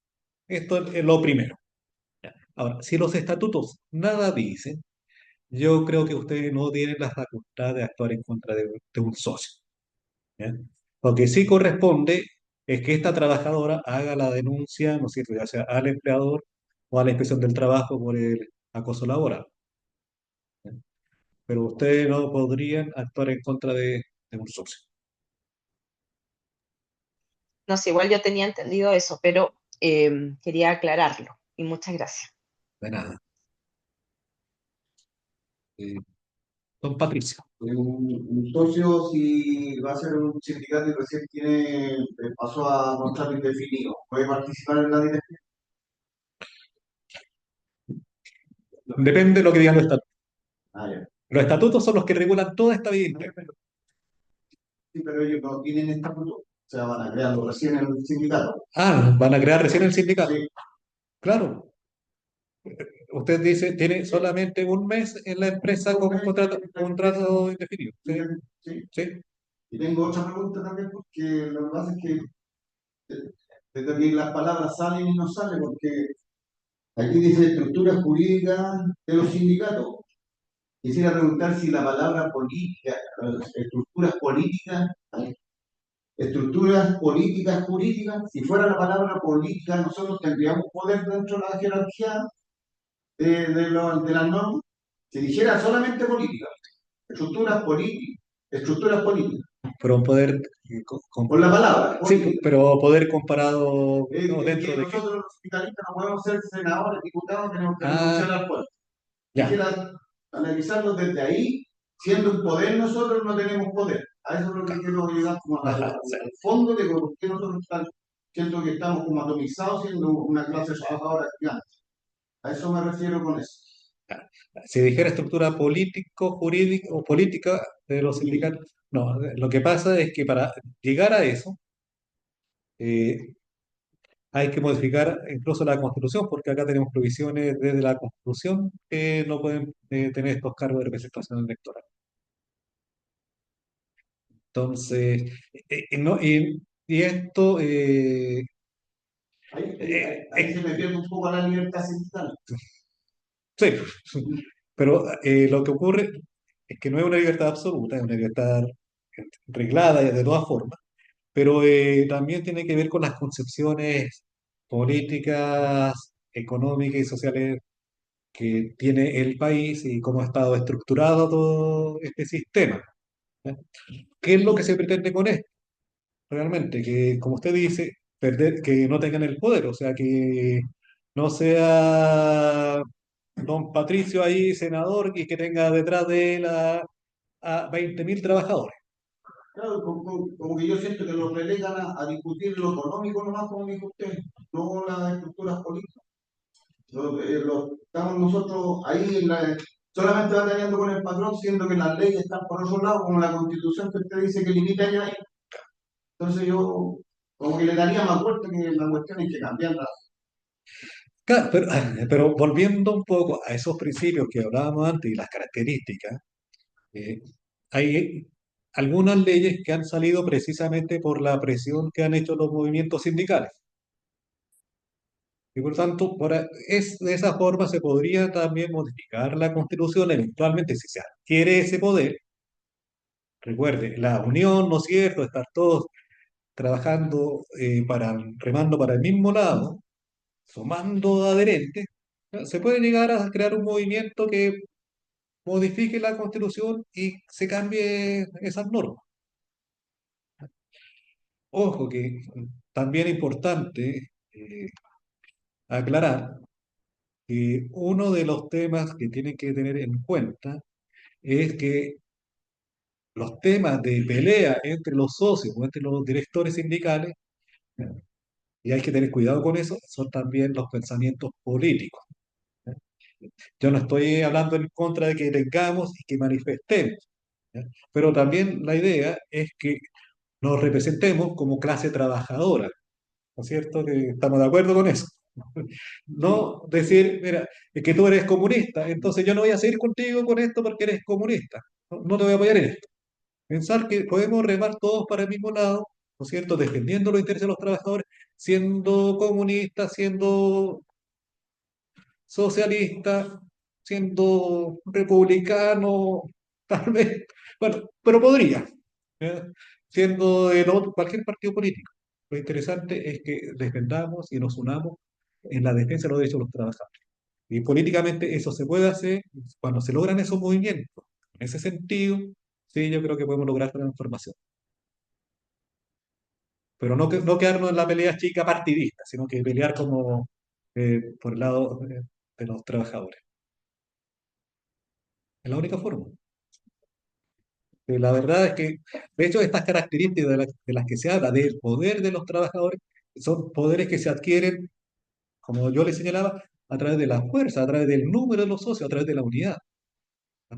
Esto es lo primero. ¿Ya? Ahora, si los estatutos nada dicen, yo creo que ustedes no tienen la facultad de actuar en contra de un socio. ¿Ya? Lo que sí corresponde es que esta trabajadora haga la denuncia, ¿no es cierto?, ya sea al empleador o a la inspección del trabajo por el acoso laboral. ¿Ya? Pero ustedes no podrían actuar en contra de un socio. No sé, igual yo tenía entendido eso, pero quería aclararlo. Y muchas gracias. De nada. Eh, Don Patricio. Un socio, si va a ser un sindicato y recién pasó a contrato indefinido, ¿puede participar en la dirección? Depende de lo que digan los estatutos. Ah, ya. Los estatutos son los que regulan toda esta vida interna. Sí, pero ellos no tienen estatuto, o sea, van a crearlo recién en el sindicato. Ah, van a crear recién el sindicato. Sí, Claro. Usted dice, tiene solamente un mes en la empresa con un contrato indefinido. ¿Sí? sí. ¿Sí? Y tengo otra pregunta también, porque lo que pasa es que desde aquí las palabras salen y no salen, porque aquí dice estructura jurídica de los sindicatos. Quisiera preguntar si la palabra política, estructuras políticas jurídicas, si fuera la palabra política, nosotros tendríamos poder dentro de la jerarquía de las normas. Si dijera solamente política, estructuras políticas, Pero un poder, por la palabra, sí, política. pero poder comparado, ¿no? Es ¿Dentro que de qué? nosotros los sindicalistas no podemos ser senadores, diputados, tenemos que renunciar Ah, al puesto. ya. Quisiera analizarlo desde ahí, siendo un poder nosotros no tenemos poder. A eso es lo que quiero llegar como Ajá, sí. al fondo de por qué nosotros siento que estamos como atomizados siendo una clase trabajadora gigante. A eso me refiero con eso. Si dijera estructura político, jurídica o política de los Sí, sindicatos, no, lo que pasa es que para llegar a eso eh, hay que modificar incluso la Constitución, porque acá tenemos provisiones desde la Constitución que no pueden tener estos cargos de representación electoral. Entonces, no, y esto, ahí se me pierde un poco la libertad sindical. sí, pero lo que ocurre es que no es una libertad absoluta, es una libertad reglada de todas formas, pero también tiene que ver con las concepciones políticas, económicas y sociales que tiene el país y cómo ha estado estructurado todo este sistema. ¿Eh? ¿Qué es lo que se pretende con esto? Realmente, que como usted dice, perder, que no tengan el poder, o sea, que no sea don Patricio ahí, senador, y que tenga detrás de él a 20.000 trabajadores. Claro, como que yo siento que lo relegan a discutir lo económico nomás, como dijo usted, no las estructuras políticas. Estamos nosotros ahí solamente batallando con el patrón, siendo que las leyes están por otro lado, como la constitución que usted dice que limita ya ahí. Entonces yo como que le daría más vuelta que la cuestión hay que cambiarla. Claro, pero volviendo un poco a esos principios que hablábamos antes y las características, eh, hay algunas leyes que han salido precisamente por la presión que han hecho los movimientos sindicales. Y por tanto, de esa forma se podría también modificar la Constitución eventualmente si se adquiere ese poder. Recuerde, la unión, ¿no es cierto? Estar todos trabajando, remando para el mismo lado, sumando adherentes, ¿no? Se puede llegar a crear un movimiento que modifique la Constitución y se cambie esas normas. Ojo que también es importante aclarar que uno de los temas que tienen que tener en cuenta es que los temas de pelea entre los socios o entre los directores sindicales, y hay que tener cuidado con eso, son también los pensamientos políticos. ¿Ya? Yo no estoy hablando en contra de que tengamos y que manifestemos, ¿ya? Pero también la idea es que nos representemos como clase trabajadora, ¿no es cierto? Que estamos de acuerdo con eso. Sí, No decir, mira, es que tú eres comunista, entonces yo no voy a seguir contigo con esto porque eres comunista. No, no te voy a apoyar en esto. Pensar que podemos remar todos para el mismo lado, ¿no es cierto? Defendiendo los intereses de los trabajadores, siendo comunistas, siendo socialistas, siendo republicano, tal vez, bueno, pero podría, ¿ya? Siendo de cualquier partido político. Lo interesante es que defendamos y nos unamos en la defensa de los derechos de los trabajadores. Y políticamente eso se puede hacer cuando se logran esos movimientos. En ese sentido, sí, yo creo que podemos lograr transformación. Pero no, no quedarnos en la pelea chica partidista, sino que pelear como por el lado de los trabajadores. Es la única forma. La verdad es que, de hecho, estas características de las que se habla del poder de los trabajadores son poderes que se adquieren, como yo les señalaba, a través de la fuerza, a través del número de los socios, a través de la unidad,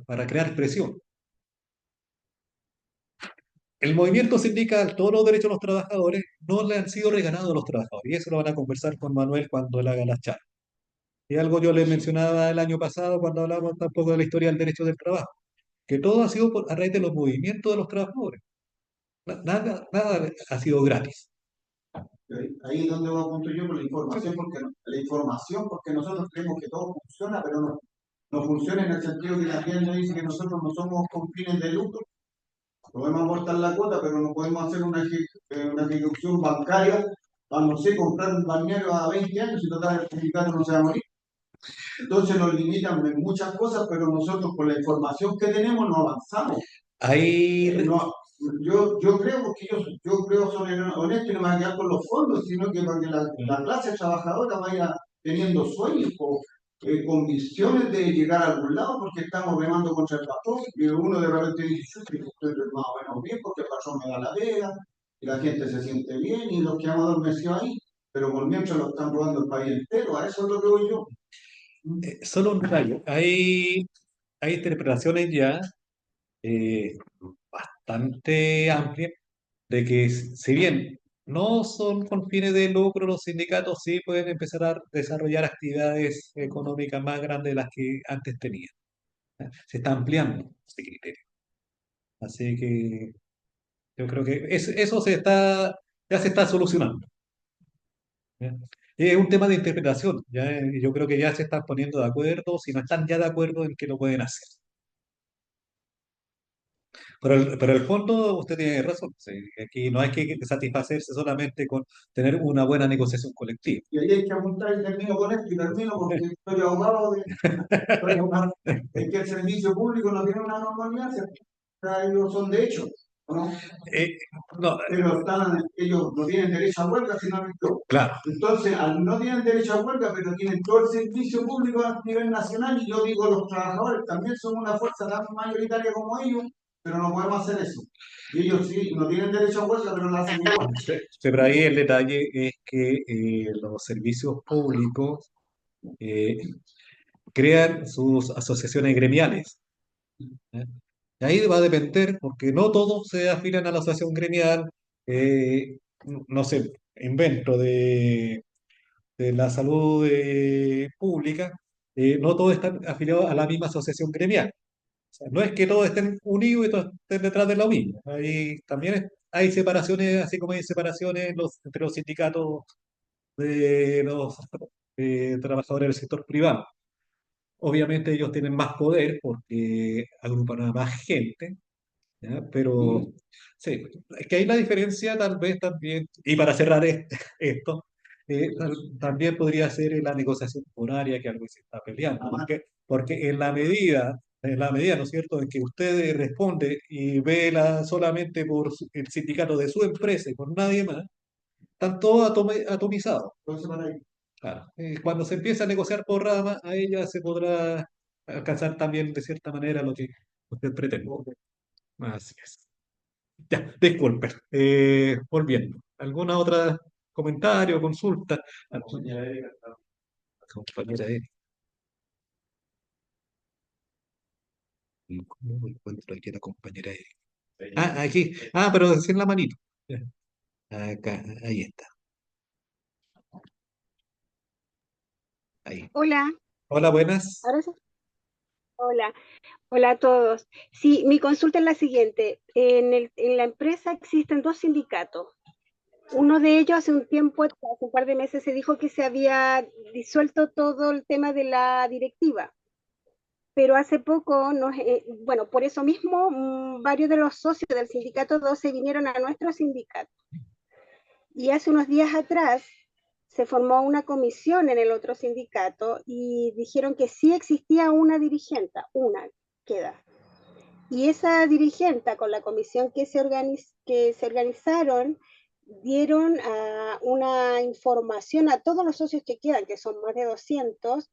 para crear presión. El movimiento sindical, todos los derechos de los trabajadores, no le han sido regalados a los trabajadores. Y eso lo van a conversar con Manuel cuando él haga la charla. Y algo yo les mencionaba el año pasado cuando hablábamos tampoco de la historia del derecho del trabajo, que todo ha sido a raíz de los movimientos de los trabajadores. Nada, nada ha sido gratis. ahí es donde voy a punto yo con la información, porque nosotros creemos que todo funciona, pero no. no funciona en el sentido que la gente dice que nosotros no somos con fines de lucro, podemos aportar la cuota, pero no podemos hacer una ejecución bancaria para, no sé, comprar un balneario a 20 años y total el sindicato no se va a morir. Entonces nos limitan en muchas cosas, pero nosotros con la información que tenemos no avanzamos. Hay, No, yo creo, porque yo creo soy honesto y no me voy a quedar con los fondos, sino que para que la clase trabajadora vaya teniendo sueños o convicciones de llegar a algún lado, porque estamos remando contra el patrón, y uno de repente dice, yo estoy más o menos bien porque el patrón me da la pega, y la gente se siente bien, y los que hemos adormecido ahí, pero por mientras lo están robando el país entero, a eso es lo que voy yo. solo un detalle, hay interpretaciones ya eh, bastante amplias de que si bien no son con fines de lucro, los sindicatos sí pueden empezar a desarrollar actividades económicas más grandes de las que antes tenían. Se está ampliando ese criterio. Así que yo creo que eso ya se está solucionando. ¿Ya? Es un tema de interpretación. ¿Ya? Yo creo que ya se están poniendo de acuerdo, si no están ya de acuerdo en que lo pueden hacer. Pero el fondo, usted tiene razón. Sí, aquí no hay que satisfacerse solamente con tener una buena negociación colectiva. Y ahí hay que apuntar y termino con esto y termino porque estoy ahogado estoy ahogado. Es que el servicio público no tiene una normalidad, ellos son de hecho, ¿no? Eh, no, Pero ellos no tienen derecho a huelga, sino que yo. claro, Entonces, no tienen derecho a huelga, pero tienen todo el servicio público a nivel nacional, y yo digo, los trabajadores también son una fuerza tan mayoritaria como ellos, pero no podemos hacer eso. Y ellos sí, no tienen derecho a huelga, pero lo hacen igual. pero ahí el detalle es que los servicios públicos eh, crean sus asociaciones gremiales. ¿Eh? Y ahí va a depender, porque no todos se afilian a la asociación gremial, no sé, invento de la salud pública, no todos están afiliados a la misma asociación gremial. O sea, no es que todos estén unidos y todos estén detrás de la misma. Ahí también hay separaciones, así como hay separaciones entre los sindicatos de los trabajadores del sector privado. Obviamente ellos tienen más poder porque agrupan a más gente, ¿ya? Pero sí, es que ahí la diferencia tal vez también, y para cerrar esto, también podría ser la negociación horaria que algo se está peleando, porque en la medida, ¿no es cierto?, en que usted responde y vela solamente por el sindicato de su empresa y por nadie más, están todos atomizados. Entonces, para ahí. Claro. Cuando se empieza a negociar por rama, ahí ya se podrá alcanzar también de cierta manera lo que usted pretende. Así es. Ya, disculpe. Volviendo. ¿Alguna otra comentario, consulta? Ah, Compañera Erika, compañera Erika. ¿Cómo encuentro aquí a la compañera Erika? Ah, aquí. Ah, pero sin la manito. Ya. Acá, ahí está. Ahí. Hola, Hola, buenas. ahora sí. Hola, hola a todos. Sí, mi consulta es la siguiente. En la empresa existen dos sindicatos. Uno de ellos hace un tiempo, hace un par de meses, se dijo que se había disuelto todo el tema de la directiva. Pero hace poco, bueno, por eso mismo, varios de los socios del sindicato 2 se vinieron a nuestro sindicato. Y hace unos días atrás se formó una comisión en el otro sindicato y dijeron que sí existía una dirigente, una queda. Y esa dirigente con la comisión que se organizaron dieron una información a todos los socios que quedan, que son más de 200,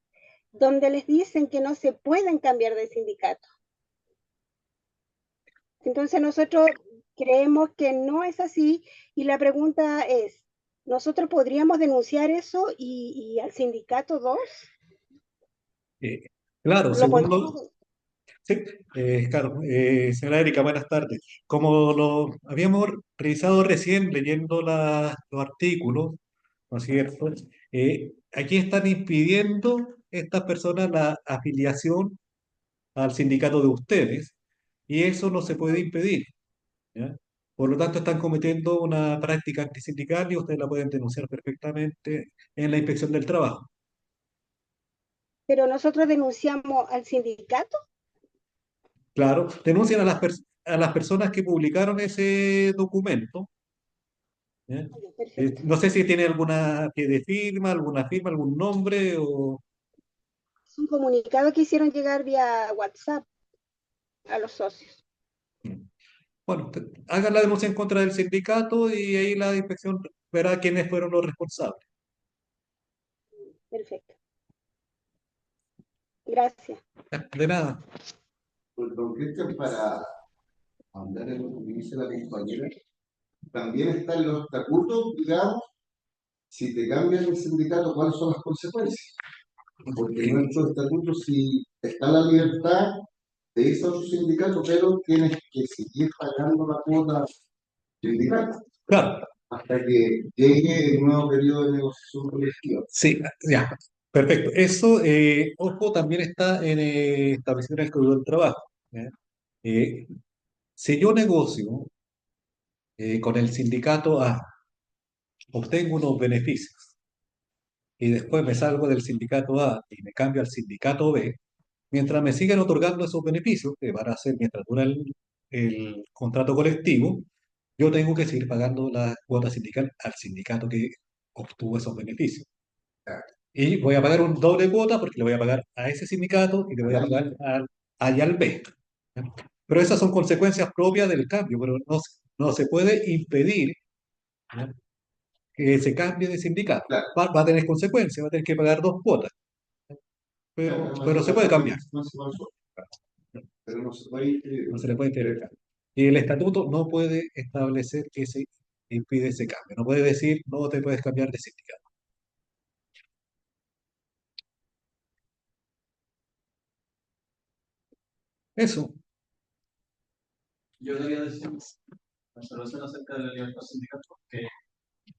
donde les dicen que no se pueden cambiar de sindicato. Entonces nosotros creemos que no es así y la pregunta es, ¿nosotros podríamos denunciar eso y al sindicato 2? Eh, claro, ¿Lo según podríamos? sí, claro, señora Erika, buenas tardes. Como lo habíamos revisado recién leyendo los artículos, ¿no es cierto? Aquí están impidiendo estas personas la afiliación al sindicato de ustedes y eso no se puede impedir, ¿ya? Por lo tanto, están cometiendo una práctica antisindical y ustedes la pueden denunciar perfectamente en la inspección del trabajo. pero nosotros denunciamos al sindicato. Claro, denuncian a a las personas que publicaron ese documento. ¿Ya? Perfecto. No sé si tiene alguna pie de firma, algún nombre o... Es un comunicado que hicieron llegar vía WhatsApp a los socios. Bueno, hagan la denuncia en contra del sindicato y ahí la inspección verá quiénes fueron los responsables. Perfecto. Gracias. De nada. Pues, don Cristian, para andar en lo que dice la compañera, también están los estatutos, digamos, si te cambian el sindicato, ¿cuáles son las consecuencias? Porque en nuestros estatutos, si está la libertad de irse a otro sindicato, pero tienes que seguir pagando la cuota sindical Claro, hasta que llegue el nuevo periodo de negociación colectiva. sí, ya, perfecto. Eso, ojo, también está establecido en el Código del Trabajo. ¿Ya? Eh, si yo negocio con el sindicato A, obtengo unos beneficios y después me salgo del sindicato A y me cambio al sindicato B, mientras me sigan otorgando esos beneficios, que van a ser mientras dura el contrato colectivo, yo tengo que seguir pagando la cuota sindical al sindicato que obtuvo esos beneficios. Y voy a pagar un doble cuota porque le voy a pagar a ese sindicato y le voy a pagar al, y al B. ¿Ya? Pero esas son consecuencias propias del cambio, pero no se puede impedir, ¿ya?, que se cambie de sindicato. Claro, Va a tener consecuencias, va a tener que pagar dos cuotas, pero se puede cambiar. no se puede solo, pero no se puede inscribir. No se le puede interpretar. Y el estatuto no puede establecer que se impide ese cambio. No puede decir, no te puedes cambiar de sindicato. Eso. Yo quería decir una observación acerca de la libertad sindical, porque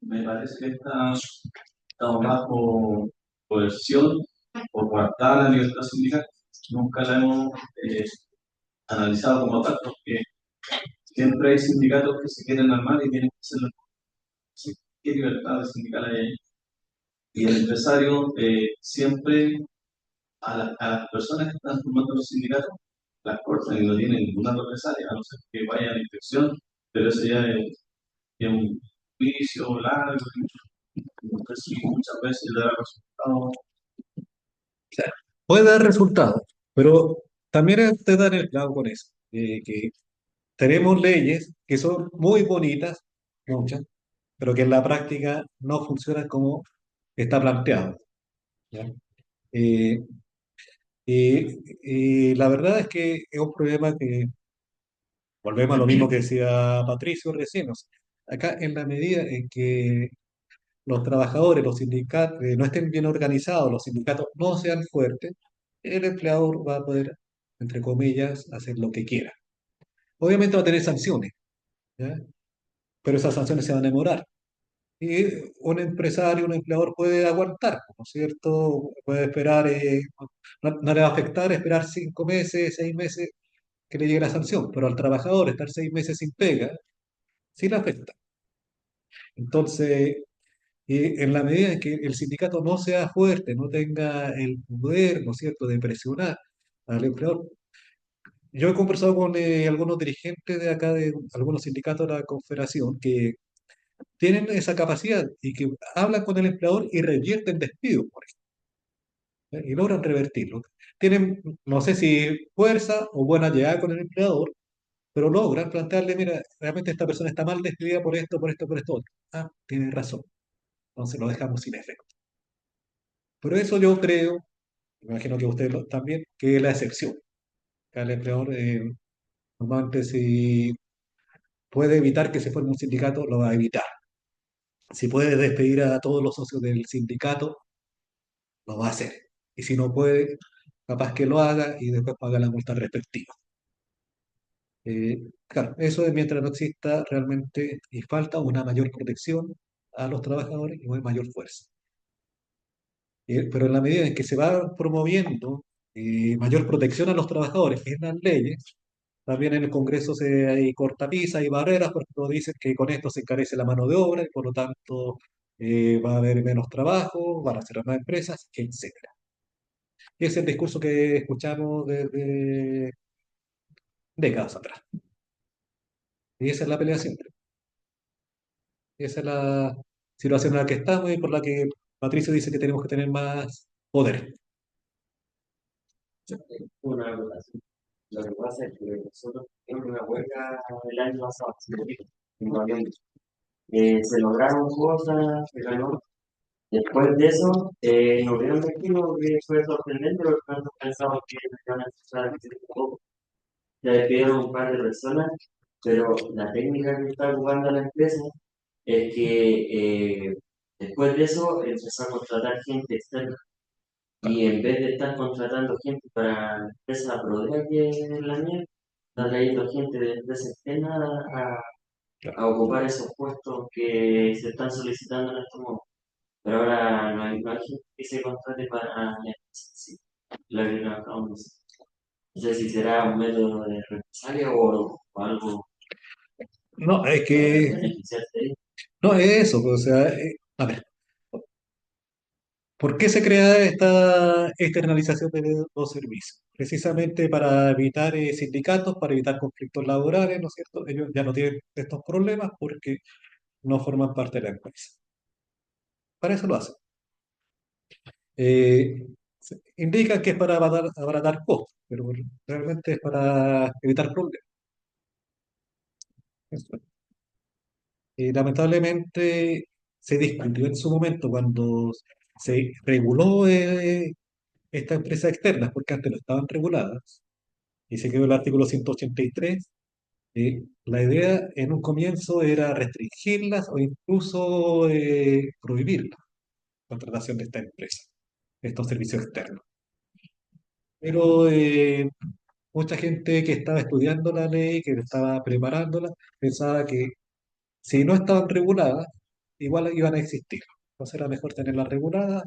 me parece que estamos bajo coerción o coartada la libertad sindical. Nunca la hemos analizado como tal, porque siempre hay sindicatos que se quieren armar y tienen que hacerlo. Sí, ¿qué libertad sindical hay ahí? Y el empresario siempre a las personas que están formando los sindicatos las cortan y no tienen ninguna represalia, a no ser que vaya a la inspección, pero eso ya es un juicio largo, entonces muchas veces le da resultados. Puede dar resultados, pero también te dan el clavo con eso, que tenemos leyes que son muy bonitas, muchas, pero que en la práctica no funcionan como está planteado. ¿Ya? Eh, y la verdad es que es un problema que volvemos a lo mismo que decía Patricio recién. O sea, acá, en la medida en que los trabajadores, los sindicatos, no estén bien organizados, los sindicatos no sean fuertes, el empleador va a poder, entre comillas, hacer lo que quiera. Obviamente va a tener sanciones, ¿ya? Pero esas sanciones se van a demorar. Y un empresario, un empleador puede aguantar, ¿no es cierto? Puede esperar, no le va a afectar esperar 5 meses, 6 meses que le llegue la sanción, pero al trabajador estar 6 meses sin pega, sí le afecta. Entonces, en la medida en que el sindicato no sea fuerte, no tenga el poder, ¿no es cierto?, de presionar al empleador. Yo he conversado con algunos dirigentes de acá, de algunos sindicatos de la Confederación, que tienen esa capacidad y que hablan con el empleador y revierten despidos, por ejemplo, y logran revertirlo. Tienen, no sé si fuerza o buena llegada con el empleador, pero logran plantearle, mira, realmente esta persona está mal despedida por esto, por esto, por esto otro. Ah, tiene razón. Entonces lo dejamos sin efecto. Pero eso yo creo, me imagino que ustedes también, que es la excepción. Que el empleador, normalmente, si puede evitar que se forme un sindicato, lo va a evitar. Si puede despedir a todos los socios del sindicato, lo va a hacer. Y si no puede, capaz que lo haga y después paga la multa respectiva. Claro, eso es mientras no exista realmente y falta una mayor protección a los trabajadores y una mayor fuerza. Pero en la medida en que se va promoviendo mayor protección a los trabajadores en las leyes, también en el Congreso hay cortapisas y barreras, porque todos dicen que con esto se encarece la mano de obra y por lo tanto va a haber menos trabajo, van a cerrar más empresas, etcétera. Y ese es el discurso que escuchamos desde décadas atrás. Y esa es la pelea siempre. Esa es la situación en la que estamos y por la que Patricio dice que tenemos que tener más poder. Una votación. Lo que pasa es que nosotros tuvimos una huelga el año pasado, hace poquito, en noviembre. Se lograron cosas, se ganó. Después de eso, nos dieron destino que fue sorprendente porque nosotros pensamos que iban a empezar a crecer un poco. Se despidieron un par de personas, pero la técnica que está ocupando la empresa es que después de eso empezó a contratar gente externa. Y en vez de estar contratando gente para la empresa Prodea, que es la mía, está trayendo gente de empresa externa a ocupar esos puestos que se están solicitando en estos momentos. Pero ahora no hay gente que se contrate para la empresa, sí, la que trabajamos. No sé si será un método de represalia o algo No, es para que beneficiarte. no es eso, pues, o sea, a ver, ¿por qué se crea esta externalización de los servicios? Precisamente para evitar sindicatos, para evitar conflictos laborales, ¿no es cierto? Ellos ya no tienen estos problemas porque no forman parte de la empresa. Para eso lo hacen. Indican que es para abaratar costos, pero realmente es para evitar problemas. Eso es. Lamentablemente se discutió en su momento cuando se reguló estas empresas externas, porque antes no estaban reguladas, y se quedó el artículo 183. La idea en un comienzo era restringirlas o incluso prohibir la contratación de esta empresa, estos servicios externos. Pero mucha gente que estaba estudiando la ley, que estaba preparándola, pensaba que si no estaban reguladas, igual iban a existir. Entonces era mejor tenerlas reguladas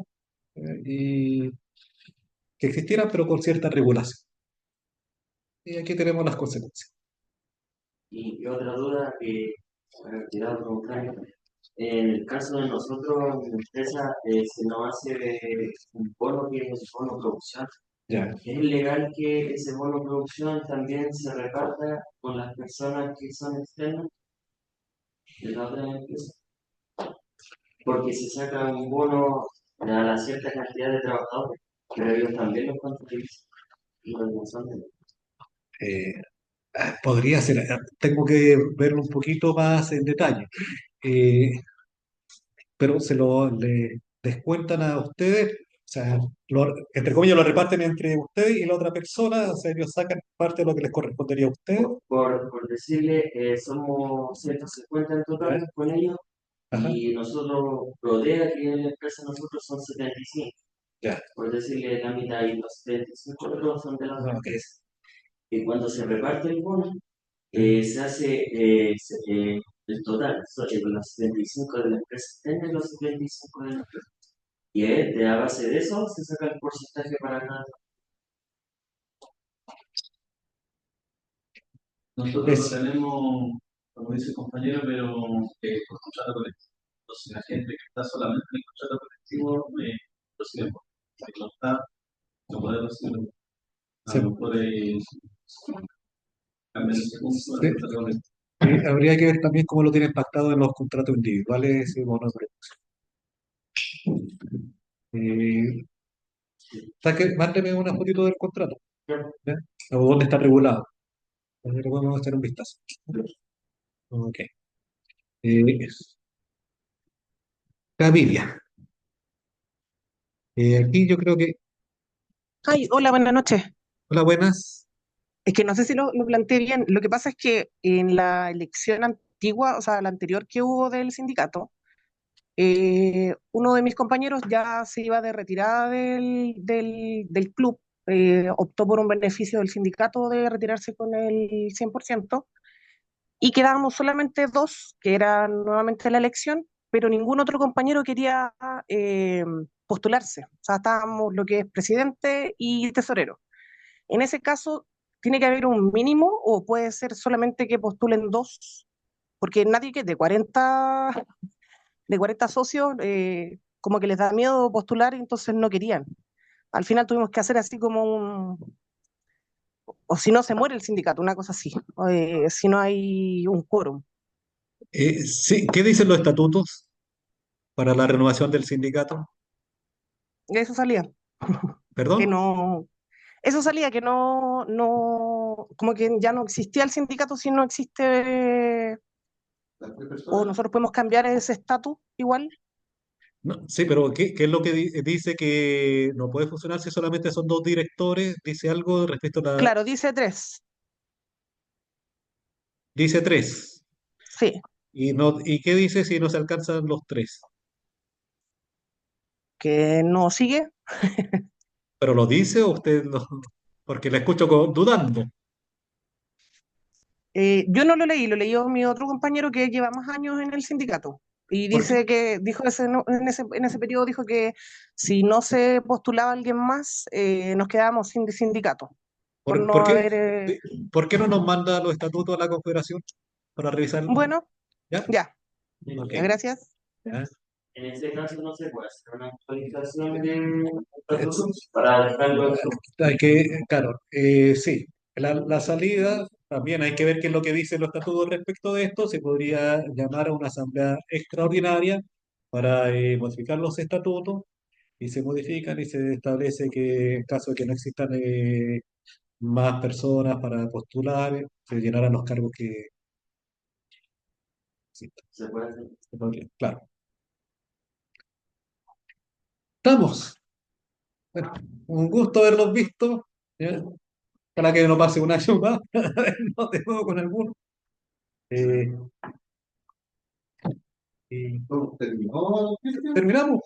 y que existieran, pero con cierta regulación. Y aquí tenemos las consecuencias. Y otra duda que me he olvidado preguntar. En el caso de nosotros, en la empresa, se nos hace un bono que es el bono producción. Ya. ¿Es legal que ese bono producción también se reparta con las personas que son externas de la otra empresa? Porque se saca un bono a la cierta cantidad de trabajadores, pero ellos también los contabilizan y no son de Eh, Podría ser, tengo que verlo un poquito más en detalle. Eh, pero le descuentan a ustedes, o sea, entre comillas lo reparten entre ustedes y la otra persona, o sea, ellos sacan parte de lo que les correspondería a ustedes. por decirle, somos 150 en ¿Ya? total con ellos Ajá, y nosotros, Prodea, que es la empresa, nosotros son 75. ya. Por decirle la mitad y los 75 otros son de la otra Ah, ok. empresa. Y cuando se reparte el bono, se hace el total, los 75 de la empresa externa y los 75 de la empresa. Y de a base de eso se saca el porcentaje para cada. Nosotros lo Es, tenemos, como dice el compañero, pero por contrato colectivo. Entonces, la gente que está solamente en el contrato colectivo recibe poco. Si no está, no puede recibir. A se- lo mejor cambiar ese punto del se- contrato colectivo. habría que ver también cómo lo tienen pactado en los contratos individuales y bonos de producción. Mándeme una fotito del contrato, ¿ya? O dónde está regulado. Así le podemos echar un vistazo. Ok. Eh, Gaviria. Aquí yo creo que. Ay, hola, buenas noches. Hola, buenas. Es que no sé si lo planteé bien. Lo que pasa es que en la elección antigua, o sea, la anterior que hubo del sindicato, uno de mis compañeros ya se iba de retirada del club, optó por un beneficio del sindicato de retirarse con el 100%, y quedábamos solamente dos, que era nuevamente la elección, pero ningún otro compañero quería postularse. O sea, estábamos lo que es presidente y tesorero. En ese caso, tiene que haber un mínimo o puede ser solamente que postulen dos, porque nadie que de 40 socios, como que les da miedo postular y entonces no querían. Al final tuvimos que hacer así como o si no se muere el sindicato, una cosa así, si no hay un quórum. Sí, ¿qué dicen los estatutos para la renovación del sindicato? Eso salía, ¿Perdón? que no, eso salía que como que ya no existía el sindicato si no existe, Las tres o personas, nosotros podemos cambiar ese estatus igual. No, sí, pero ¿qué es lo que dice que no puede funcionar si solamente son dos directores? ¿Dice algo respecto a la... Claro, dice tres, Dice tres. sí, ¿Y qué dice si no se alcanzan los tres? que no sigue. ¿Pero lo dice o usted no? Porque la escucho dudando. Yo no lo leí, lo leyó mi otro compañero que lleva más años en el sindicato. Y ¿Por qué? dice que, dijo en ese periodo, dijo que si no se postulaba alguien más, nos quedábamos sin sindicato, por ¿Por, no por qué, haber... por qué no nos manda los estatutos a la Confederación para revisarlo? Bueno, ¿Ya? ya, Ok. ya, gracias. Ya. En ese caso no se puede hacer una actualización de Es- estatutos para dejarlo eso. Hay que, claro, sí. La salida, también hay que ver qué es lo que dicen los estatutos respecto de esto. Se podría llamar a una asamblea extraordinaria para modificar los estatutos y se modifican y se establece que en caso de que no existan más personas para postular, se llenarán los cargos que existan. Se puede hacer. Se podría, claro. Estamos. Bueno, un gusto haberlos visto. ¿Ya? Ojalá que no pase un año más. A ver, no de nuevo con alguno. Eh, y no terminó, Cristian. terminamos.